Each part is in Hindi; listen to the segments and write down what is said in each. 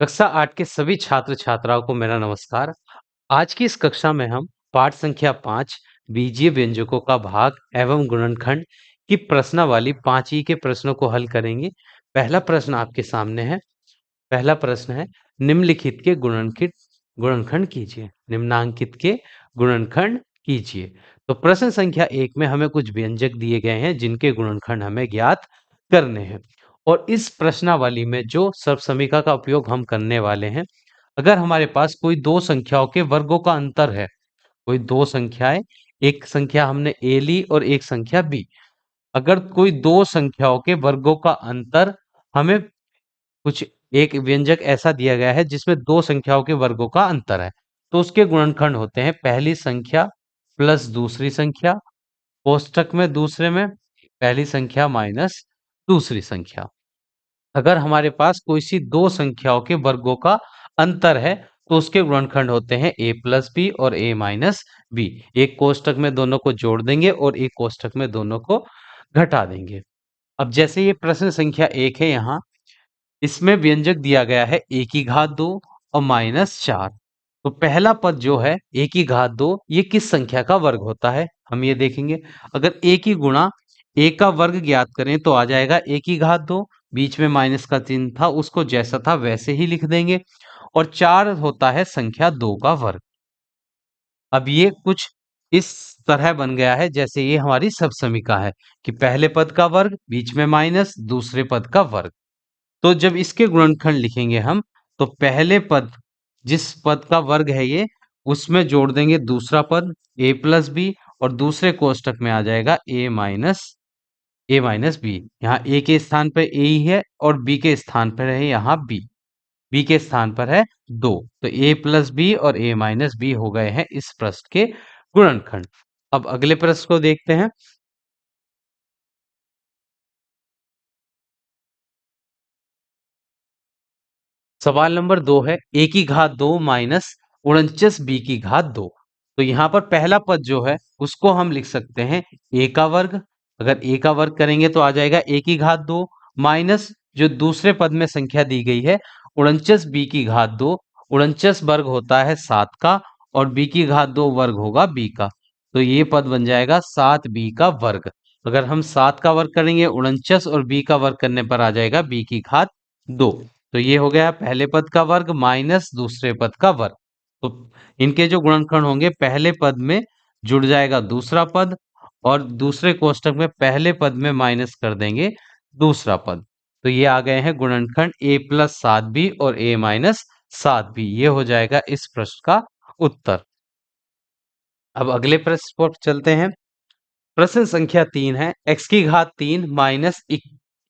कक्षा 8 के सभी छात्र छात्राओं को मेरा नमस्कार। आज की इस कक्षा में हम पाठ संख्या 5 बीजीय व्यंजकों का भाग एवं गुणनखंड की प्रश्नावली 5 के प्रश्नों को हल करेंगे। पहला प्रश्न आपके सामने है। पहला प्रश्न है, निम्नलिखित के गुणनखंड कीजिए। निम्नांकित के गुणनखंड कीजिए। तो प्रश्न संख्या 1 में हमें कुछ व्यंजक दिए गए हैं जिनके गुणनखंड हमें ज्ञात करने हैं। और इस प्रश्नावली में जो सर्वसमीका का उपयोग हम करने वाले हैं, अगर हमारे पास कोई दो संख्याओं के वर्गों का अंतर है, कोई दो संख्याएं, एक संख्या हमने ए ली और एक संख्या बी, अगर कोई दो संख्याओं के वर्गों का अंतर हमें कुछ एक व्यंजक ऐसा दिया गया है जिसमें दो संख्याओं के वर्गों का अंतर है, तो उसके गुणनखंड होते हैं पहली संख्या प्लस दूसरी संख्या, कोष्टक में दूसरे में पहली संख्या माइनस दूसरी संख्या। अगर हमारे पास कोई सी दो संख्याओं के वर्गों का अंतर है तो उसके गुणनखंड होते हैं a प्लस बी और a माइनस बी। एक कोष्टक में दोनों को जोड़ देंगे और एक कोष्टक में दोनों को घटा देंगे। अब जैसे ये प्रश्न संख्या 1 है, यहाँ इसमें व्यंजक दिया गया है a की घात 2 और माइनस 4। तो पहला पद जो है a की घात 2, ये किस संख्या का वर्ग होता है हम ये देखेंगे। अगर a की गुणा a का वर्ग ज्ञात करें तो आ जाएगा a की घात 2, बीच में माइनस का चिन्ह था उसको जैसा था वैसे ही लिख देंगे, और 4 होता है संख्या 2 का वर्ग। अब ये कुछ इस तरह बन गया है जैसे ये हमारी सबसमीका है कि पहले पद का वर्ग बीच में माइनस दूसरे पद का वर्ग। तो जब इसके गुणनखंड लिखेंगे हम, तो पहले पद जिस पद का वर्ग है ये, उसमें जोड़ देंगे दूसरा पद a प्लस बी, और दूसरे कोष्टक में आ जाएगा ए माइनस बी। यहाँ a के स्थान पर a ही है और b के स्थान पर है यहाँ b के स्थान पर है 2। तो a प्लस बी और a माइनस बी हो गए हैं इस प्रश्न के गुणनखंड। अब अगले प्रश्न को देखते हैं। सवाल नंबर 2 है, a की घात 2 माइनस 49 b की घात 2। तो यहाँ पर पहला पद जो है उसको हम लिख सकते हैं a का वर्ग। अगर a का वर्ग करेंगे तो आ जाएगा a की घात 2 माइनस जो दूसरे पद में संख्या दी गई है 49 b की घात 2। 49 वर्ग होता है 7 का और b की घात 2 वर्ग होगा b का। तो ये पद बन जाएगा 7b का वर्ग। अगर हम 7 का वर्ग करेंगे 49 और b का वर्ग करने पर आ जाएगा b की घात 2। तो ये हो गया पहले पद का वर्ग माइनस दूसरे पद का वर्ग। तो इनके जो गुणनखंड होंगे, पहले पद में जुड़ जाएगा दूसरा पद और दूसरे कोष्टक में पहले पद में माइनस कर देंगे दूसरा पद। तो ये आ गए हैं गुणनखंड a प्लस 7b और a माइनस 7b। ये हो जाएगा इस प्रश्न का उत्तर। अब अगले प्रश्न पर चलते हैं। प्रश्न संख्या 3 है, x की घात 3 माइनस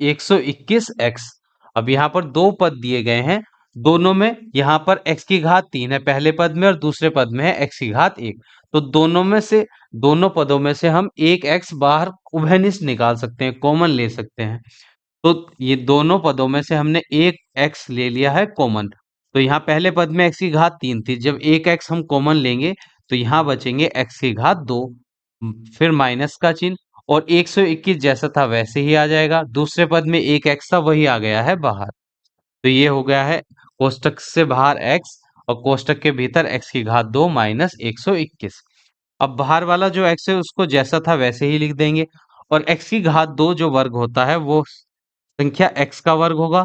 121 x। अब यहाँ पर दो पद दिए गए हैं, दोनों में यहाँ पर x की घात 3 है पहले पद में और दूसरे पद में है x की घात 1। तो दोनों पदों में से हम एक x बाहर उभयनिष्ठ निकाल सकते हैं, कॉमन ले सकते हैं। तो ये दोनों पदों में से हमने एक x ले लिया है कॉमन। तो यहाँ पहले पद में x की घात 3 थी, जब एक x हम कॉमन लेंगे तो यहाँ बचेंगे x की घात 2, फिर माइनस का चिन्ह, और 121 जैसा था वैसे ही आ जाएगा। दूसरे पद में एक x था वही आ गया है बाहर। तो ये हो गया है कोष्टक से बाहर x और कोष्टक के भीतर x की घात 2 माइनस 121। अब बाहर वाला जो x है उसको जैसा था वैसे ही लिख देंगे, और x की घात 2 जो वर्ग होता है वो संख्या x का वर्ग होगा।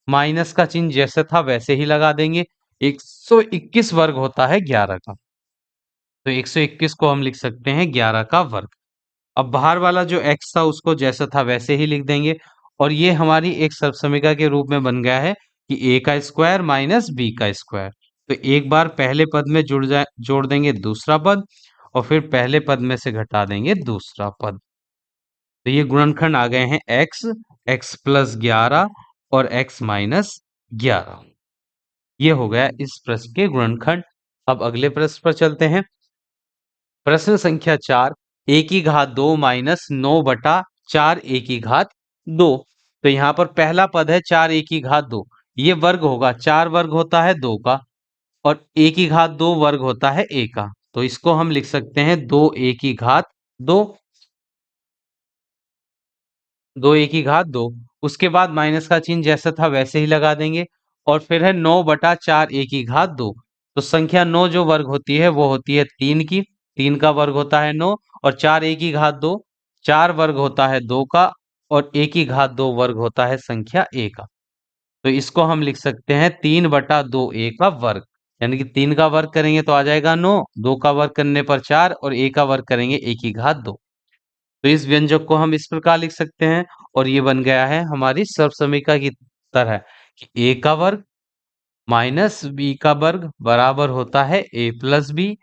माइनस का चिन्ह जैसे था वैसे ही लगा देंगे। 121 वर्ग होता है 11 का, तो 121 को हम लिख सकते हैं 11 का वर्ग। अब बाहर वाला जो x था उसको जैसा था वैसे ही लिख देंगे, और ये हमारी एक सर्वसमीका के रूप में बन गया है कि a का स्क्वायर माइनस b का स्क्वायर। तो एक बार पहले पद में जोड़ देंगे दूसरा पद, और फिर पहले पद में से घटा देंगे दूसरा पद। तो ये गुणनखंड आ गए हैं x प्लस 11 और x माइनस 11। ये हो गया इस प्रश्न के गुणनखंड। अब अगले प्रश्न पर चलते हैं। प्रश्न संख्या 4, a की घात 2 माइनस 9/4 a की घात 2। तो यहाँ पर पहला पद है 4 a की घात 2, ये वर्ग होगा, 4 वर्ग होता है 2 का और a की घात 2 वर्ग होता है a का। तो इसको हम लिख सकते हैं 2a की घात 2, 2a की घात 2। उसके बाद माइनस का चिन्ह जैसा था वैसे ही लगा देंगे, और फिर है 9/4 a की घात 2। तो संख्या 9 जो वर्ग होती है वो होती है 3 की, 3 का वर्ग होता है 9, और 4 a की घात 2, 4 वर्ग होता है 2 का, और a की घात 2 वर्ग होता है संख्या a का। तो इसको हम लिख सकते हैं 3/2 a का वर्ग, यानी कि 3 का वर्ग करेंगे तो आ जाएगा 9, 2 का वर्ग करने पर 4, और a का वर्ग करेंगे a की घात 2। तो इस व्यंजक को हम इस प्रकार लिख सकते हैं, और ये बन गया है हमारी सर्वसमीका की तरह कि a का वर्ग माइनस बी का वर्ग बराबर होता है a प्लस बी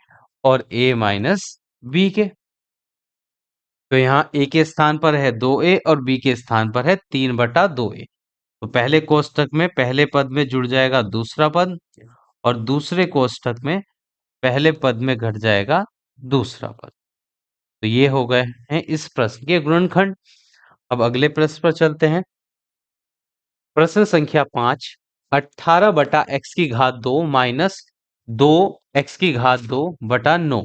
और a माइनस बी के। तो यहाँ a के स्थान पर है 2a और b के स्थान पर है 3/2a। तो पहले कोष्ठक में पहले पद में जुड़ जाएगा दूसरा पद, और दूसरे कोष्ठक में पहले पद में घट जाएगा दूसरा पद। तो ये हो गए हैं इस प्रश्न के गुणनखंड। अब अगले प्रश्न पर चलते हैं। प्रश्न संख्या 5, 18/x की घात 2 माइनस 2x की घात 2/9।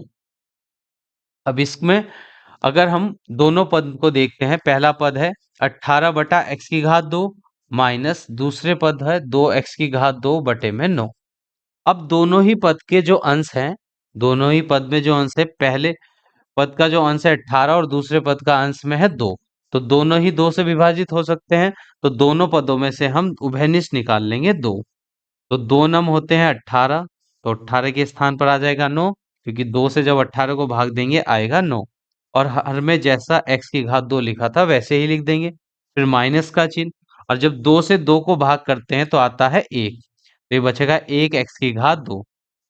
अब इसमें अगर हम दोनों पद को देखते हैं, पहला पद है 18/x की घात 2 माइनस दूसरे पद है 2x की घात 2/9। अब दोनों ही पद के जो अंश हैं, दोनों ही पद में जो अंश है, पहले पद का जो अंश है 18 और दूसरे पद का अंश में है 2, तो दोनों ही 2 से विभाजित हो सकते हैं। तो दोनों पदों में से हम उभयनिष्ठ निकाल लेंगे 2। तो 2 नम होते हैं 18, तो 18 के स्थान पर आ जाएगा 9, क्योंकि 2 से जब 18 को भाग देंगे आएगा 9। और हर में जैसा x की घात 2 लिखा था वैसे ही लिख देंगे, फिर माइनस का चिन्ह। और जब 2 से 2 को भाग करते हैं तो आता है 1, तो ये बचेगा 1 x की घात 2।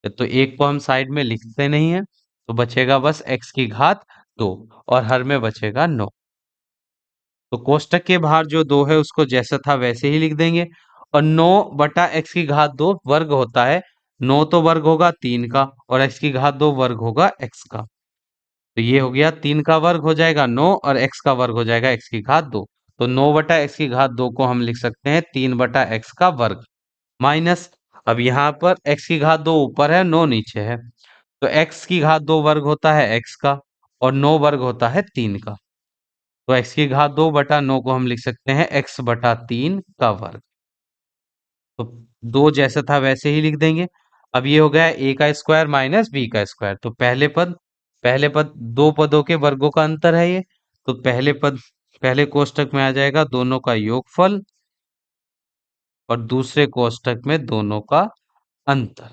तो 1 को हम साइड में लिखते नहीं है, तो बचेगा बस x की घात 2, और हर में बचेगा 9। तो कोष्टक के बाहर जो 2 है उसको जैसा था वैसे ही लिख देंगे। और 9/x की घात 2 वर्ग होता है, 9 तो वर्ग होगा 3 का, और x की घात 2 वर्ग होगा x का। तो ये हो गया 3 का वर्ग हो जाएगा 9, और x का वर्ग हो जाएगा x की घात 2। तो 9/x की घात 2 को हम लिख सकते हैं 3/x का वर्ग, माइनस, अब यहाँ पर x की घात 2 ऊपर है, 9 नीचे है, तो x की घात 2 वर्ग होता है x का, और 9 वर्ग होता है 3 का। तो x की घात 2/9 को हम लिख सकते हैं x/3 का वर्ग। तो 2 जैसा था वैसे ही लिख देंगे। अब ये हो गया a का स्क्वायर माइनस b का स्क्वायर। तो पहले पद दो पदों के वर्गों का अंतर है ये। तो पहले पद पहले कोष्ठक में आ जाएगा दोनों का योगफल, और दूसरे कोष्ठक में दोनों का अंतर।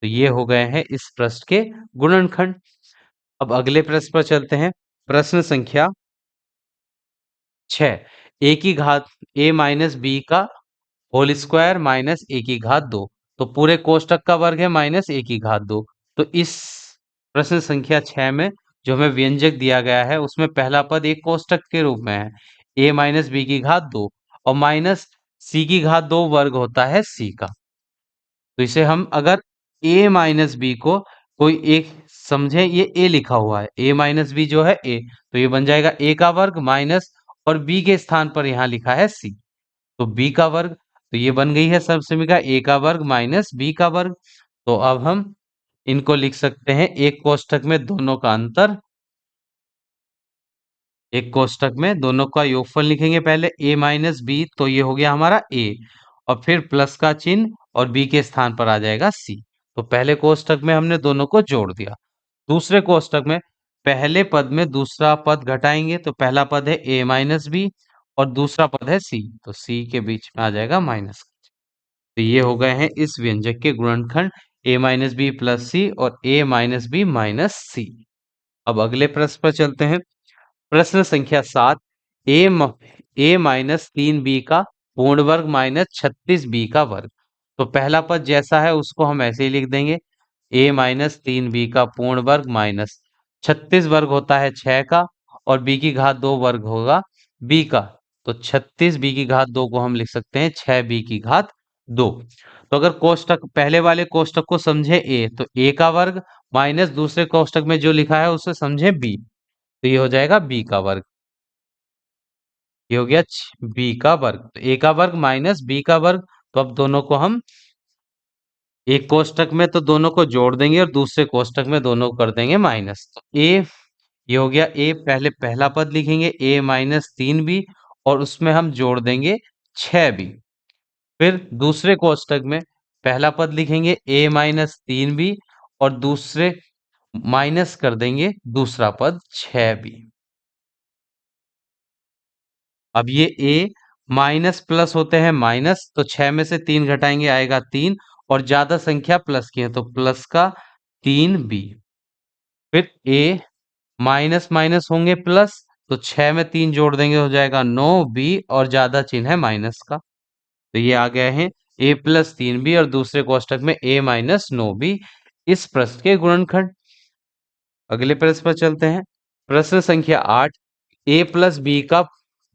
तो ये हो गए हैं इस प्रश्न के गुणनखंड। अब अगले प्रश्न पर चलते हैं। प्रश्न संख्या 6, a की घात a माइनस बी का होल स्क्वायर माइनस a की घात 2। तो पूरे कोष्ठक का वर्ग है माइनस a की घात 2। तो इस प्रश्न संख्या 6 में जो हमें व्यंजक दिया गया है उसमें पहला पद एक कोष्ठक के रूप में है, a माइनस बी की घात 2, और माइनस c की घात 2 वर्ग होता है c का। तो इसे हम अगर a माइनस बी को कोई एक समझे, ये a लिखा हुआ है, a माइनस बी जो है a, तो ये बन जाएगा a का वर्ग माइनस, और b के स्थान पर यहाँ लिखा है c, तो b का वर्ग। तो ये बन गई है सर्वसमीका a का वर्ग माइनस b का वर्ग। तो अब हम इनको लिख सकते हैं एक कोष्ठक में दोनों का अंतर, एक कोष्ठक में दोनों का योगफल लिखेंगे पहले a माइनस बी, तो ये हो गया हमारा a, और फिर प्लस का चिन्ह, और b के स्थान पर आ जाएगा c। तो पहले कोष्ठक में हमने दोनों को जोड़ दिया। दूसरे कोष्ठक में पहले पद में दूसरा पद घटाएंगे, तो पहला पद है a माइनस बी, और दूसरा पद है c, तो c के बीच में आ जाएगा माइनस। तो ये हो गए हैं इस व्यंजक के गुणनखंड a माइनस बी प्लस सी और a माइनस बी माइनस सी। अब अगले प्रश्न पर चलते हैं। प्रश्न संख्या 7, ए माइनस 3b का पूर्ण वर्ग माइनस 36b का वर्ग। तो पहला पद जैसा है उसको हम ऐसे ही लिख देंगे, a माइनस 3b का पूर्ण वर्ग माइनस 36 वर्ग होता है 6 का, और b की घात 2 वर्ग होगा b का। तो 36b की घात 2 को हम लिख सकते हैं 6b की घात 2। तो अगर कोष्ठक पहले वाले कोष्ठक को समझे a, तो a का वर्ग माइनस दूसरे कोष्ठक में जो लिखा है उसे समझे b, तो ये हो जाएगा b का वर्ग। ये हो गया b का वर्ग। तो a का वर्ग माइनस b का वर्ग। तो अब दोनों को हम एक कोष्ठक में तो दोनों को जोड़ देंगे, और दूसरे कोष्ठक में दोनों को कर देंगे माइनस। तो a ये हो गया a, पहले पहला पद लिखेंगे a माइनस 3b, और उसमें हम जोड़ देंगे 6b। फिर दूसरे कोष्टक में पहला पद लिखेंगे a माइनस 3b और दूसरे माइनस कर देंगे दूसरा पद 6b। अब ये a माइनस प्लस होते हैं माइनस, तो 6 में से 3 घटाएंगे आएगा 3 और ज्यादा संख्या प्लस की है तो प्लस का 3b। फिर a माइनस माइनस होंगे प्लस, तो 6 में 3 जोड़ देंगे हो जाएगा 9b और ज्यादा चिन्ह है माइनस का, तो ये आ गए हैं a प्लस 3b और दूसरे कोष्टक में a माइनस 9b इस प्रश्न के गुणनखंड। अगले प्रश्न पर चलते हैं। प्रश्न संख्या 8, a प्लस बी का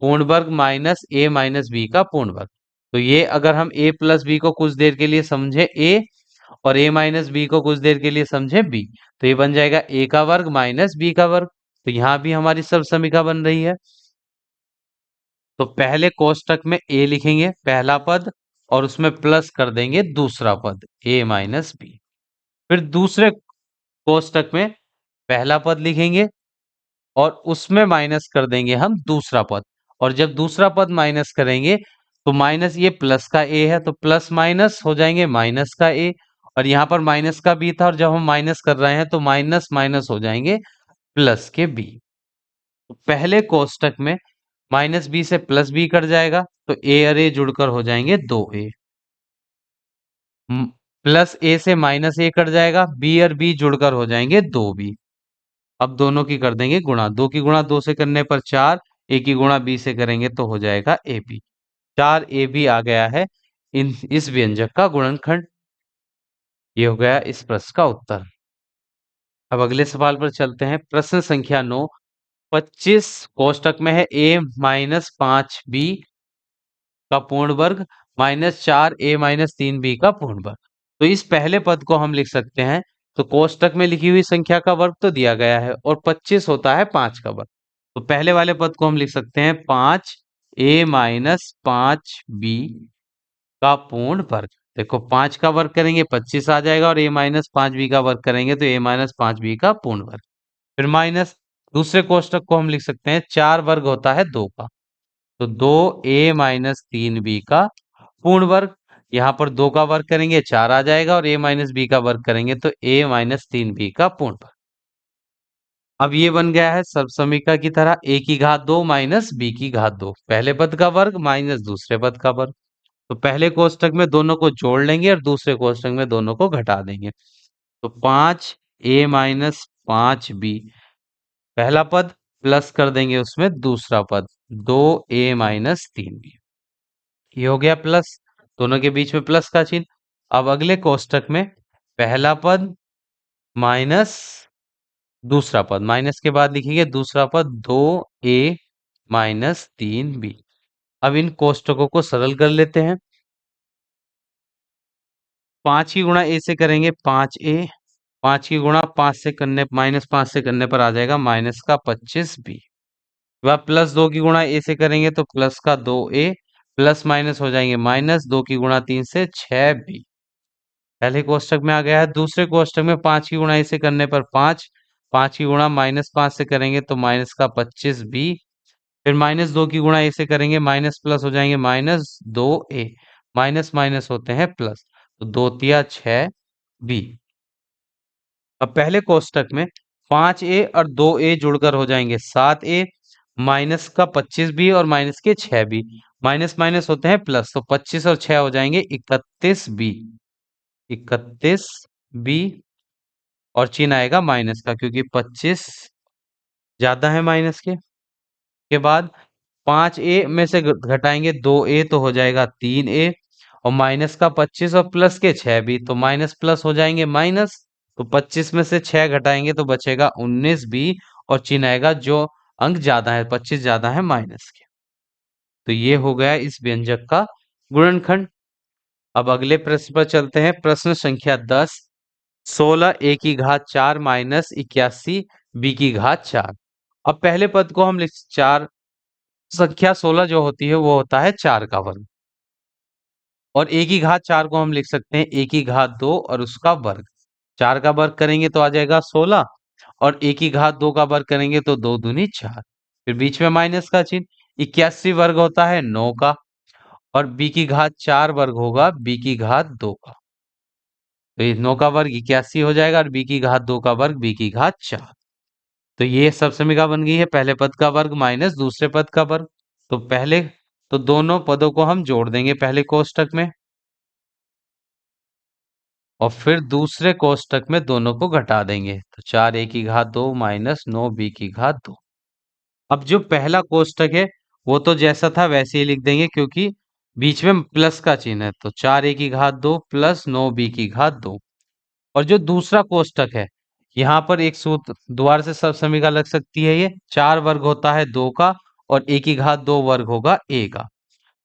पूर्ण वर्ग माइनस a माइनस बी का पूर्ण वर्ग। तो ये अगर हम a प्लस बी को कुछ देर के लिए समझे a और a माइनस बी को कुछ देर के लिए समझे b, तो ये बन जाएगा a का वर्ग माइनस b का वर्ग। तो यहां भी हमारी सब समीकरण बन रही है। तो पहले कोष्टक में a लिखेंगे पहला पद और उसमें प्लस कर देंगे दूसरा पद a माइनस बी। फिर दूसरे कोष्टक में पहला पद लिखेंगे और उसमें माइनस कर देंगे हम दूसरा पद, और जब दूसरा पद माइनस करेंगे तो माइनस ये प्लस का a है तो प्लस माइनस हो जाएंगे माइनस का a, और यहाँ पर माइनस का b था और जब हम माइनस कर रहे हैं तो माइनस माइनस हो जाएंगे प्लस के b। तो पहले कोष्टक में माइनस बी से प्लस बी कट जाएगा तो a और a जुड़कर हो जाएंगे 2a। प्लस a से माइनस a कट जाएगा, b और b जुड़कर हो जाएंगे 2b। अब दोनों की कर देंगे गुणा, 2 की गुणा 2 से करने पर 4, a की गुणा b से करेंगे तो हो जाएगा ab। 4ab आ गया है इस व्यंजक का गुणनखंड। ये हो गया इस प्रश्न का उत्तर। अब अगले सवाल पर चलते हैं। प्रश्न संख्या 9, 25 कोष्टक में है a माइनस 5b का पूर्ण वर्ग माइनस 4a माइनस 3b का पूर्ण वर्ग। तो इस पहले पद को हम लिख सकते हैं, तो कोष्टक में लिखी हुई संख्या का वर्ग तो दिया गया है और 25 होता है 5 का वर्ग, तो पहले वाले पद को हम लिख सकते हैं 5a माइनस 5b का पूर्ण वर्ग। देखो 5 का वर्ग करेंगे 25 आ जाएगा और a माइनस 5b का वर्ग करेंगे तो a माइनस 5b का पूर्ण वर्ग। फिर माइनस दूसरे कोष्टक को हम लिख सकते हैं 4 वर्ग होता है 2 का, तो 2a माइनस 3b का पूर्ण वर्ग। यहाँ पर 2 का वर्ग करेंगे 4 आ जाएगा और a माइनस बी का वर्ग करेंगे तो a माइनस 3b का पूर्ण वर्ग। अब ये बन गया है सब समीकरण की तरह a की घात 2 माइनस b की घात 2, पहले पद का वर्ग माइनस दूसरे पद का वर्ग। तो पहले कोष्टक में दोनों को जोड़ लेंगे और दूसरे कोष्टक में दोनों को घटा देंगे, तो 5a माइनस 5b पहला पद प्लस कर देंगे उसमें दूसरा पद 2a माइनस 3b। ये हो गया प्लस, दोनों के बीच में प्लस का चिन्ह। अब अगले कोष्टक में पहला पद माइनस दूसरा पद, माइनस के बाद लिखेंगे दूसरा पद 2a माइनस 3b। अब इन कोष्टकों को सरल कर लेते हैं। 5 की गुणा a से करेंगे 5a, 5 की गुणा 5 से करने माइनस 5 से करने पर आ जाएगा माइनस का 25b। वह प्लस 2 की गुणा a से करेंगे तो प्लस का 2a, प्लस माइनस हो जाएंगे माइनस 2 की गुणा 3 से 6b। पहले कोष्टक में आ गया है। दूसरे कोष्टक में 5 की गुणा a से करने पर 5, 5 की गुणा माइनस 5 से करेंगे तो माइनस का 25b। फिर माइनस 2 की गुणा a से करेंगे माइनस प्लस हो जाएंगे माइनस 2a, माइनस माइनस होते हैं प्लस, तो 2 तिया 6b। अब पहले कोष्टक में 5a और 2a जुड़कर हो जाएंगे 7a, माइनस का 25b और माइनस के 6b, माइनस माइनस होते हैं प्लस, तो 25 और 6 हो जाएंगे 31b, 31b और चिन्ह आएगा माइनस का क्योंकि 25 ज्यादा है माइनस के बाद 5a में से घटाएंगे 2a तो हो जाएगा 3a, और माइनस का 25 और प्लस के 6 भी, तो माइनस प्लस हो जाएंगे माइनस, तो 25 में से 6 घटाएंगे तो बचेगा 19b और चिन्ह आएगा जो अंक ज्यादा है 25 ज्यादा है माइनस के। तो ये हो गया इस व्यंजक का गुणनखंड। अब अगले प्रश्न पर चलते हैं। प्रश्न संख्या 10, 16 a की घात 4 माइनस 81 b की घात 4। अब पहले पद को हम लिख 4, संख्या 16 जो होती है वो होता है 4 का वर्ग, और a की घात 4 को हम लिख सकते हैं a की घात 2 और उसका वर्ग। 4 का वर्ग करेंगे तो आ जाएगा 16 और a की घात 2 का वर्ग करेंगे तो 2 दूनी 4, फिर बीच में माइनस का चिन्ह। 81 वर्ग होता है 9 का, और b की घात 4 वर्ग होगा b की घात 2 का। तो ये 9 का वर्ग 81 हो जाएगा और b की घात 2 का वर्ग b की घात 4। तो ये सब समीकरण बन गई है, पहले पद का वर्ग माइनस दूसरे पद का वर्ग। तो पहले तो दोनों पदों को हम जोड़ देंगे पहले कोष्टक में, और फिर दूसरे कोष्टक में दोनों को घटा देंगे। तो 4 a की घात 2 माइनस 9 b की घात 2। अब जो पहला कोष्टक है वो तो जैसा था वैसे ही लिख देंगे, क्योंकि बीच में प्लस का चिन्ह है। तो 4 a की घात 2 प्लस 9 b की घात 2। और जो दूसरा कोष्टक है, यहाँ पर एक सूत्र दोबारा से सब समीकरण लग सकती है। ये 4 वर्ग होता है 2 का, और a की घात 2 वर्ग होगा a का।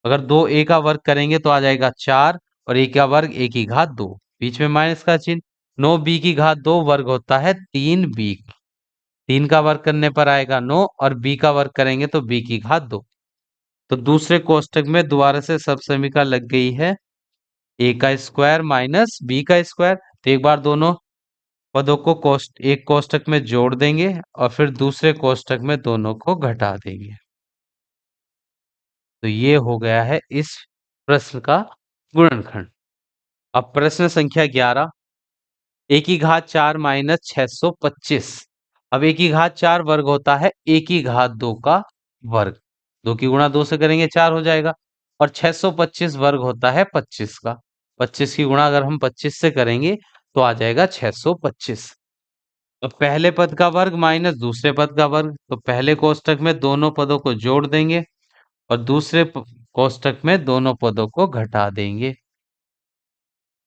अगर 2a का वर्ग करेंगे तो आ जाएगा 4, और a का वर्ग a की घात 2, बीच में माइनस का चिन्ह। 9b की घात 2 वर्ग होता है 3b। 3 का वर्ग करने पर आएगा 9, और b का वर्ग करेंगे तो b की घात 2। तो दूसरे कोष्टक में दोबारा से सब समीकरण लग गई है, a का स्क्वायर माइनस b का स्क्वायर। तो एक बार दोनों पदों को एक कोष्टक में जोड़ देंगे, और फिर दूसरे कोष्टक में दोनों को घटा देंगे। तो ये हो गया है इस प्रश्न का गुणनखंड। अब प्रश्न संख्या 11, a की घात 4 माइनस 625। अब a की घात 4 वर्ग होता है a की घात 2 का वर्ग। 2 की गुणा 2 से करेंगे 4 हो जाएगा। और 625 वर्ग होता है 25 का। 25 की गुणा अगर हम 25 से करेंगे तो आ जाएगा 625। तो पहले पद का वर्ग माइनस दूसरे पद का वर्ग। तो पहले कोष्टक में दोनों पदों को जोड़ देंगे, और दूसरे कोष्टक में दोनों पदों को घटा देंगे।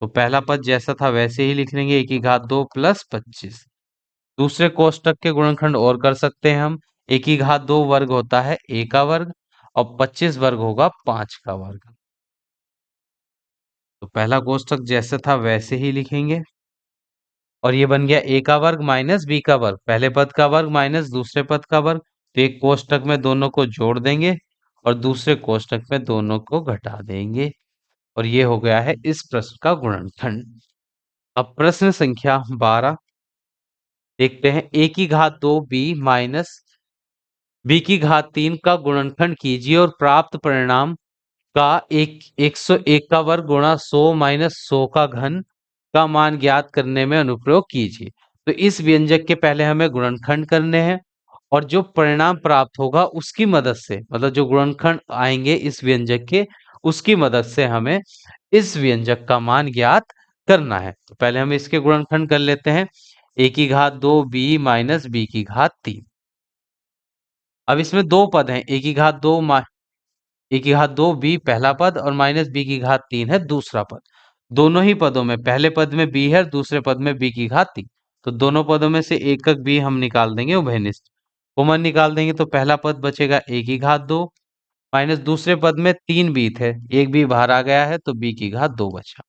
तो पहला पद जैसा था वैसे ही लिख लेंगे, a की घात 2 प्लस 25। दूसरे कोष्टक के गुणनखंड और कर सकते हैं हम। a की घात 2 वर्ग होता है a का वर्ग, और 25 वर्ग होगा 5 का वर्ग। तो पहला कोष्टक जैसे था वैसे ही लिखेंगे, और ये बन गया a का वर्ग माइनस b का वर्ग, पहले पद का वर्ग माइनस दूसरे पद का वर्ग। तो एक कोष्टक में दोनों को जोड़ देंगे, और दूसरे कोष्टक में दोनों को घटा देंगे। और ये हो गया है इस प्रश्न का गुणनखंड। अब प्रश्न संख्या 12 देखते हैं, a की घात 2 b माइनस b की घात 3 का गुणनखंड कीजिए और प्राप्त परिणाम का 101 का वर्ग गुणा 100 माइनस 100 का घन का मान ज्ञात करने में अनुप्रयोग कीजिए। तो इस व्यंजक के पहले हमें गुणनखंड करने हैं, और जो परिणाम प्राप्त होगा उसकी मदद से, मतलब जो गुणनखंड आएंगे इस व्यंजक के, उसकी मदद से हमें इस व्यंजक का मान ज्ञात करना है। तो पहले हम इसके गुणनखंड कर लेते हैं। a की घात 2 b माइनस b की घात 3। अब इसमें दो पद हैं, a की घात 2 a की घात 2 b पहला पद, और माइनस b की घात 3 है दूसरा पद। दोनों ही पदों में पहले पद में b है और दूसरे पद में b की घात 3। तो दोनों पदों में से एक एक b हम निकाल देंगे, उभयनिष्ठ कॉमन निकाल देंगे। तो पहला पद बचेगा a की घात 2 माइनस दूसरे पद में 3 b थे, एक b बाहर आ गया है तो b की घात 2 बचा।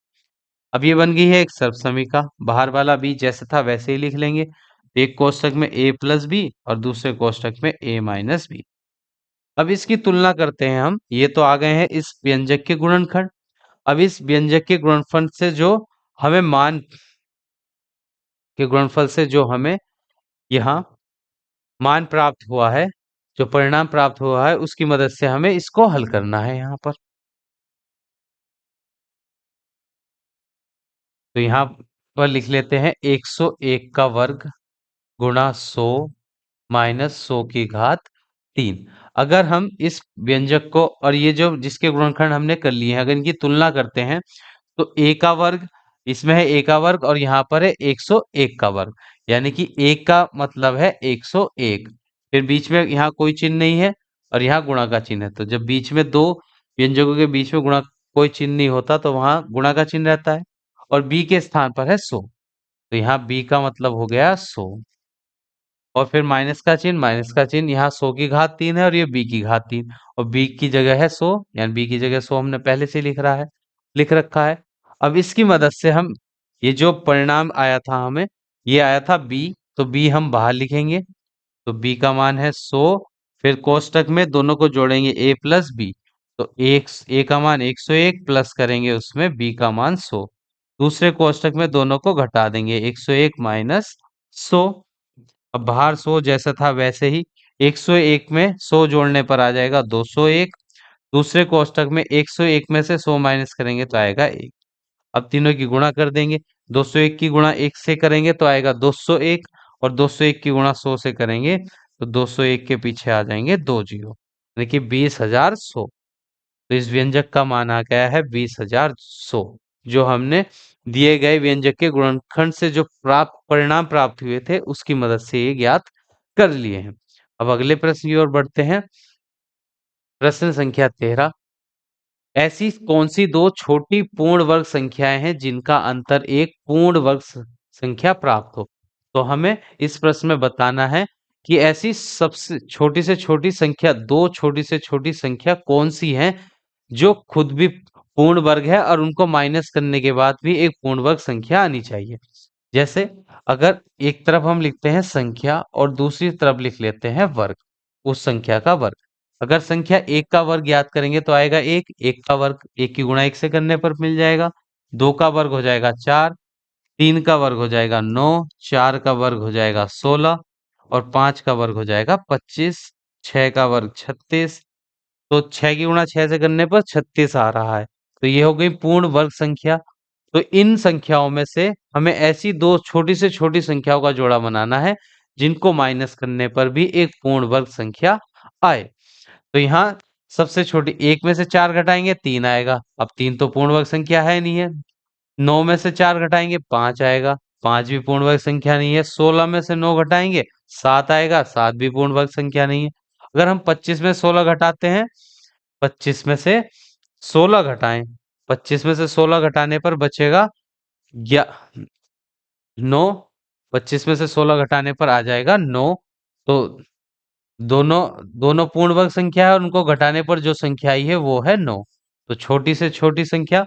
अब ये बन गई है एक सर्व समीकरण, बाहर वाला b जैसे था वैसे ही लिख लेंगे। एक कोष्टक में a प्लस बी और दूसरे कोष्टक में a माइनस बी। अब इसकी तुलना करते हैं हम, ये तो आ गए हैं इस व्यंजक के गुणनखंड। अब इस व्यंजक के गुणनफल से जो हमें मान के गुणनफल से जो हमें यहाँ मान प्राप्त हुआ है, जो परिणाम प्राप्त हुआ है, उसकी मदद से हमें इसको हल करना है यहाँ पर। तो यहाँ पर लिख लेते हैं 101 का वर्ग गुणा 100 माइनस 100 की घात 3। अगर हम इस व्यंजक को और ये जो जिसके गुणनखंड हमने कर लिए हैं, अगर इनकी तुलना करते हैं तो a का वर्ग, इसमें है a का वर्ग और यहाँ पर है 101 का वर्ग, यानी कि a का मतलब है 101। फिर बीच में यहाँ कोई चिन्ह नहीं है और यहाँ गुणा का चिन्ह है। तो जब बीच में दो व्यंजकों के बीच में गुणा कोई चिन्ह नहीं होता तो वहां गुणा का चिन्ह रहता है, और b के स्थान पर है 100। तो यहाँ b का मतलब हो गया 100, और फिर माइनस का चिन्ह यहाँ 100 की घात 3 है और ये b की घात 3, और b की जगह है 100, यानी b की जगह 100 हमने पहले से लिख रखा है। अब इसकी मदद से हम ये जो परिणाम आया था हमें, ये आया था b, तो b हम बाहर लिखेंगे। तो b का मान है 100, फिर कोष्टक में दोनों को जोड़ेंगे a प्लस बी। तो एक a का मान 101 प्लस करेंगे उसमें b का मान 100। दूसरे कोष्टक में दोनों को घटा देंगे, 101 माइनस 100। अब बाहर 100 जैसा था वैसे ही, 101 में 100 जोड़ने पर आ जाएगा 201। दूसरे कोष्टक में 101 में से 100 माइनस करेंगे तो आएगा 1। अब तीनों की गुणा कर देंगे। 201 की गुणा 1 से करेंगे तो आएगा 201, और 201 की गुणा 100 से करेंगे तो 201 के पीछे आ जाएंगे 2 जीरो, यानी कि 20,100। तो इस व्यंजक का मान आ गया है 20,100, जो हमने दिए गए व्यंजक के गुणनखंड से जो परिणाम प्राप्त हुए थे उसकी मदद से ये ज्ञात कर लिए हैं। अब अगले प्रश्न की ओर बढ़ते हैं। प्रश्न संख्या 13। ऐसी कौन सी दो छोटी पूर्ण वर्ग संख्याएं हैं जिनका अंतर एक पूर्ण वर्ग संख्या प्राप्त हो? तो हमें इस प्रश्न में बताना है कि ऐसी सबसे छोटी से छोटी संख्या, दो छोटी से छोटी संख्या कौन सी है जो खुद भी पूर्ण वर्ग है और उनको माइनस करने के बाद भी एक पूर्ण वर्ग संख्या आनी चाहिए। जैसे अगर एक तरफ हम लिखते हैं संख्या और दूसरी तरफ लिख लेते हैं वर्ग, उस संख्या का वर्ग। अगर संख्या एक का वर्ग याद करेंगे तो आएगा एक, एक का वर्ग एक की गुणा एक से करने पर मिल जाएगा। दो का वर्ग हो जाएगा 4, तीन का वर्ग हो जाएगा 9, चार का वर्ग हो जाएगा 16, और पांच का वर्ग हो जाएगा 25, छह का वर्ग 36। तो 6 की गुणा 6 से करने पर 36 आ रहा है। तो ये हो गई पूर्ण वर्ग संख्या। तो इन संख्याओं में से हमें ऐसी दो छोटी से छोटी संख्याओं का जोड़ा बनाना है जिनको माइनस करने पर भी एक पूर्ण वर्ग संख्या आए। तो यहाँ सबसे छोटी, एक में से 4 घटाएंगे 3 आएगा। अब 3 तो पूर्ण वर्ग संख्या है नहीं है। 9 में से 4 घटाएंगे 5 आएगा, 5 भी पूर्ण वर्ग संख्या नहीं है। 16 में से 9 घटाएंगे 7 आएगा, 7 भी पूर्ण वर्ग संख्या नहीं है। अगर हम 25 में 16 घटाते हैं, 25 में से 16 घटाएं, 25 में से 16 घटाने पर बचेगा 9, 25 में से 16 घटाने पर आ जाएगा 9। तो दोनों दोनों पूर्ण वर्ग संख्या है और उनको घटाने पर जो संख्या आई है वो है 9। तो छोटी से छोटी संख्या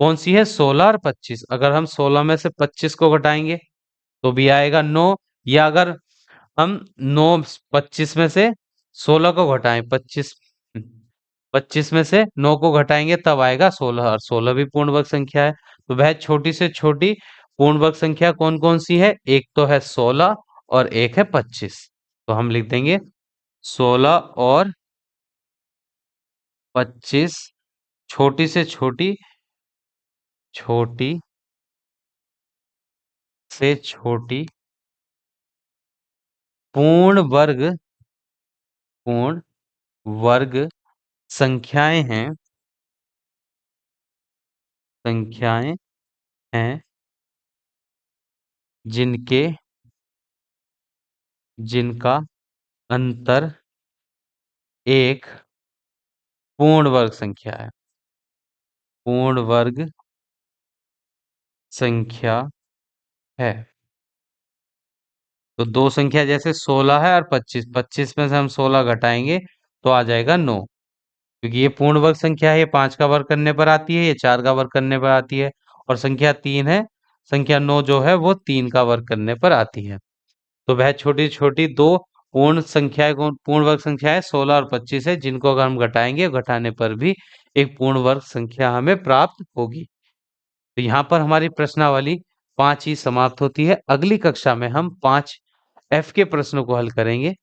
कौन सी है? 16 और 25। अगर हम 16 में से 25 को घटाएंगे तो भी आएगा 9, या अगर हम 9 25 में से 16 को घटाएं, 25 में से 9 को घटाएंगे तब आएगा 16, और 16 भी पूर्ण वर्ग संख्या है। तो वह छोटी से छोटी पूर्ण वर्ग संख्या कौन कौन सी है? एक तो है 16 और एक है 25। तो हम लिख देंगे 16 और 25 छोटी से छोटी, छोटी से छोटी पूर्ण वर्ग, पूर्ण वर्ग संख्याएं हैं, संख्याएं हैं जिनके जिनका अंतर एक पूर्ण वर्ग संख्या है, पूर्ण वर्ग संख्या है। तो दो संख्या जैसे 16 है और 25, 25 में से हम 16 घटाएंगे तो आ जाएगा 9, क्योंकि ये पूर्ण वर्ग संख्या है। ये 5 का वर्ग करने पर आती है, ये 4 का वर्ग करने पर आती है, और संख्या 3 है, संख्या 9 जो है वो 3 का वर्ग करने पर आती है। तो वह छोटी छोटी दो पूर्ण संख्याएं, पूर्ण वर्ग संख्याएं 16 और 25 है, जिनको अगर हम घटाएंगे, घटाने पर भी एक पूर्ण वर्ग संख्या हमें प्राप्त होगी। तो यहाँ पर हमारी प्रश्नावली 5 ही समाप्त होती है। अगली कक्षा में हम 5 एफ के प्रश्नों को हल करेंगे।